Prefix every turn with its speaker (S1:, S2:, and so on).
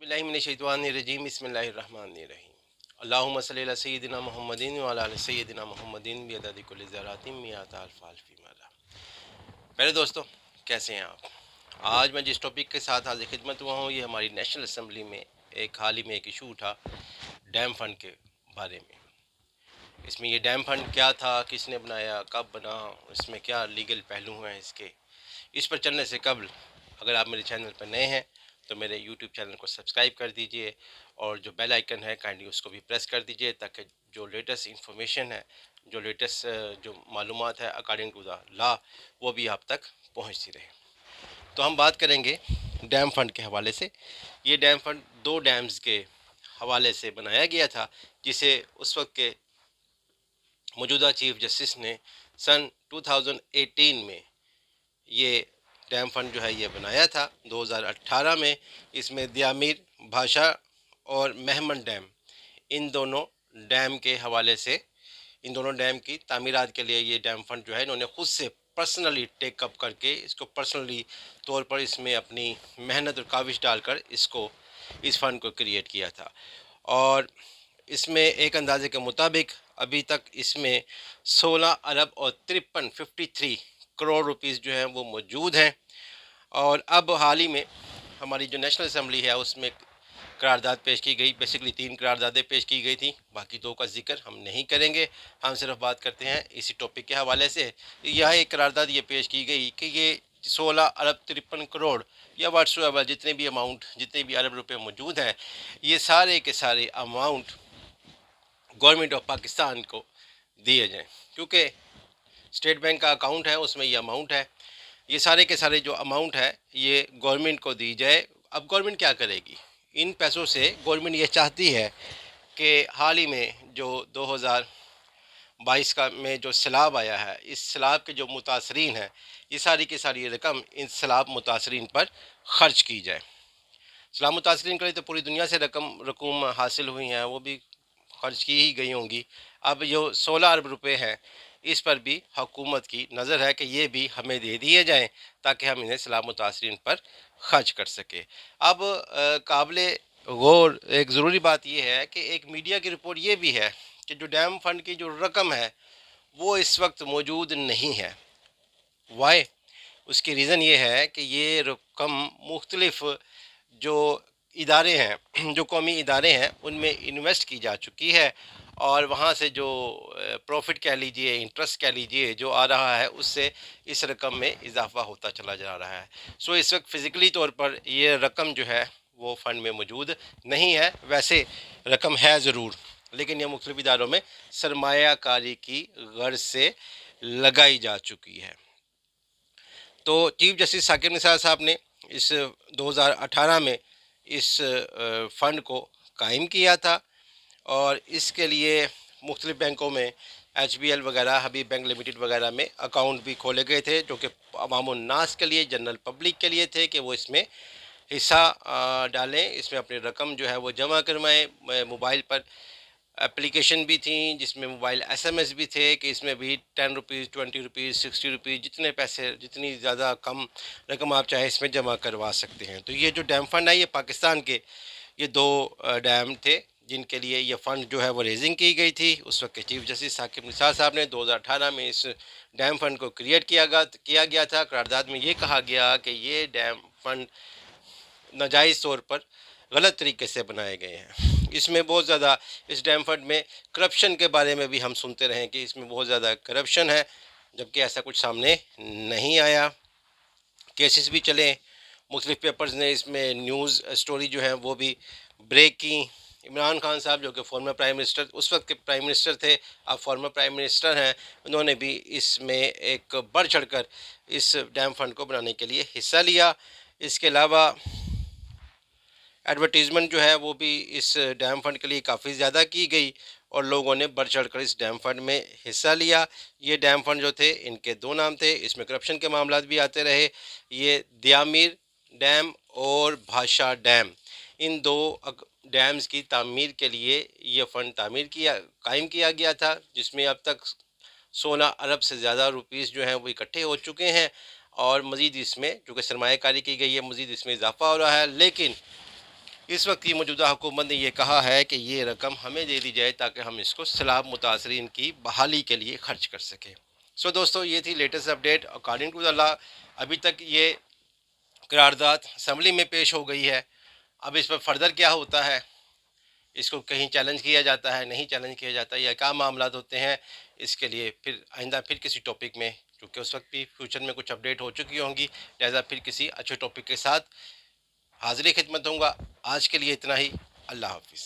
S1: बिस्मिल्लाहिर्रहमानिर्रहीम बिस्मिल्लाहिर्रहमानिर्रहीम अल्लाहुम्मा सल्ली अला सय्यिदिना मुहम्मदिन व अला आलि सय्यिदिना मुहम्मदिन बिअददि कुल्लि ज़रातिन मिअत अल्फ अल्फ माला। पहले दोस्तों, कैसे हैं आप? आज मैं जिस टॉपिक के साथ हाजिर खिदमत हुआ हूँ, ये हमारी नेशनल असम्बली में हाल ही में एक इशू उठा डैम फंड के बारे में। इसमें ये डैम फंड क्या था, किसने बनाया, कब बना, इसमें क्या लीगल पहलू हैं इसके। इस पर चलने से कबल अगर आप मेरे चैनल पर नए हैं तो मेरे यूट्यूब चैनल को सब्सक्राइब कर दीजिए और जो बेल आइकन है काइंडली उसको भी प्रेस कर दीजिए, ताकि जो लेटेस्ट इंफॉर्मेशन है, जो लेटेस्ट जो मालूमात है अकॉर्डिंग टू द लॉ, वो भी आप तक पहुंचती रहे। तो हम बात करेंगे डैम फंड के हवाले से। ये डैम फंड दो डैम्स के हवाले से बनाया गया था, जिसे उस वक्त के मौजूदा चीफ जस्टिस ने सन 2018 में ये डैम फंड जो है ये बनाया था 2018 में। इसमें दियामीर भाषा और मेहमन डैम, इन दोनों डैम के हवाले से, इन दोनों डैम की तामीरात के लिए ये डैम फंड जो है इन्होंने खुद से पर्सनली टेकअप करके इसको पर्सनली तौर पर इसमें अपनी मेहनत और काविश डालकर इस फंड को क्रिएट किया था। और इसमें एक अंदाजे के मुताबिक अभी तक इसमें 16 अरब और 53 करोड़ रुपीस जो हैं वो मौजूद हैं। और अब हाल ही में हमारी जो नेशनल असम्बली है उसमें करारदाद पेश की गई। बेसिकली 3 करारदादें पेश की गई थी, बाकी 2 का जिक्र हम नहीं करेंगे। हम सिर्फ बात करते हैं इसी टॉपिक के हवाले से। यह एक करारदाद ये पेश की गई कि ये 16 अरब 53 करोड़ या वाट्सएवर जितने भी अमाउंट, जितने भी अरब रुपए मौजूद हैं, ये सारे के सारे अमाउंट गवर्नमेंट ऑफ पाकिस्तान को दिए जाएँ। क्योंकि स्टेट बैंक का अकाउंट है, उसमें ये अमाउंट है। ये सारे के सारे जो अमाउंट है ये गवर्नमेंट को दी जाए। अब गवर्नमेंट क्या करेगी इन पैसों से? गवर्नमेंट ये चाहती है कि हाल ही में जो 2022 का में जो सैलाब आया है, इस सैलाब के जो मुतासरीन हैं, ये सारी की सारी रकम इन सैलाब मुतासरीन पर ख़र्च की जाए। सैलाब मुतासरीन के लिए तो पूरी दुनिया से रकूम हासिल हुई हैं, वो भी खर्च की ही गई होंगी। अब जो 16 अरब रुपए हैं, इस पर भी हुकूमत की नज़र है कि ये भी हमें दे दिए जाएं, ताकि हम इन्हें सैलाब मुतासरीन पर ख़र्च कर सके। अब काबिले गौर एक ज़रूरी बात यह है कि एक मीडिया की रिपोर्ट ये भी है कि जो डैम फंड की जो रकम है वो इस वक्त मौजूद नहीं है। वाई? उसकी रीज़न ये है कि ये रकम मुख्तलिफ़ जो इदारे हैं, जो कौमी इदारे हैं, उनमें इन्वेस्ट की जा चुकी है और वहाँ से जो प्रॉफिट कह लीजिए, इंटरेस्ट कह लीजिए, जो आ रहा है, उससे इस रकम में इजाफ़ा होता चला जा रहा है। सो इस वक्त फ़िज़िकली तौर पर ये रकम जो है वो फ़ंड में मौजूद नहीं है। वैसे रकम है ज़रूर, लेकिन यह मुख्तलिफ़ इदारों में सरमायाकारी की गर्ज से लगाई जा चुकी है। तो चीफ जस्टिस साकिब निसार साहब ने इस 2018 में इस फ़ंड को कायम किया था और इसके लिए मुख्तलिफ़ बैंकों में HBL वगैरह, हबीब बैंक लिमिटेड वगैरह में अकाउंट भी खोले गए थे, जो कि अवामुन्नास के लिए, जनरल पब्लिक के लिए थे कि वो इसमें हिस्सा डालें, इसमें अपनी रकम जो है वो जमा करवाएँ। मोबाइल पर एप्लीकेशन भी थी, जिसमें मोबाइल SMS भी थे कि इसमें भी 10 रुपीज़, 20 रुपीज़, 60 रुपीज़, जितने पैसे, जितनी ज़्यादा कम रकम आप चाहें इसमें जमा करवा सकते हैं। तो ये जो डैम फंड है, ये पाकिस्तान के ये 2 डैम थे जिनके लिए ये फ़ंड जो है वो रेजिंग की गई थी। उस वक्त के चीफ जस्टिस साकिब निसार साहब ने 2018 में इस डैम फंड को क्रिएट किया गया था। करारदाद में ये कहा गया कि ये डैम फंड नाजायज़ तौर पर गलत तरीके से बनाए गए हैं। इसमें बहुत ज़्यादा, इस डैम फंड में करप्शन के बारे में भी हम सुनते रहे कि इसमें बहुत ज़्यादा करप्शन है, जबकि ऐसा कुछ सामने नहीं आया। केसेस भी चले, मुख्तलिफ पेपर्स ने इसमें न्यूज़ स्टोरी जो है वो भी ब्रेक की। इमरान खान साहब, जो कि फॉर्मर प्राइम मिनिस्टर, उस वक्त के प्राइम मिनिस्टर थे, अब फॉर्मर प्राइम मिनिस्टर हैं, उन्होंने भी इसमें एक बढ़ चढ़ कर इस डैम फंड को बनाने के लिए हिस्सा लिया। इसके अलावा एडवर्टीज़मेंट जो है वो भी इस डैम फंड के लिए काफ़ी ज़्यादा की गई और लोगों ने बढ़ चढ़ कर इस डैम फंड में हिस्सा लिया। ये डैम फंड जो थे, इनके 2 नाम थे, इसमें करप्शन के मामलात भी आते रहे। ये दियामीर डैम और भाषा डैम, इन 2 डैम्स की तामीर के लिए ये फ़ंड कायम किया गया था, जिसमें अब तक 16 अरब से ज़्यादा रुपीस जो हैं वो इकट्ठे हो चुके हैं और मज़ीद इसमें, चूँकि सरमायाकारी की गई है, मज़ीद इसमें इजाफ़ा हो रहा है। लेकिन اس وقت کی موجودہ حکومت نے یہ کہا ہے کہ یہ رقم ہمیں دے دی جائے تاکہ ہم اس کو سیلاب متاثرین کی بحالی کے لیے خرچ کر سکیں۔ سو دوستو، یہ تھی latest update according to the law. ابھی تک یہ قرارداد اسمبلی میں پیش ہو گئی ہے، اب اس پر فردر کیا ہوتا ہے، اس کو کہیں چیلنج کیا جاتا ہے، نہیں چیلنج کیا جاتا ہے، یا کیا معاملات ہوتے ہیں، اس کے لیے پھر آئندہ پھر کسی ٹاپک میں، کیونکہ اس وقت بھی فیوچر میں کچھ اپڈیٹ ہو چکی ہوں گی، لہٰذا پھر کسی اچھے ٹاپک کے ساتھ حاضری خدمت ہوں گا۔ آج کے لیے اتنا ہی، اللہ حافظ۔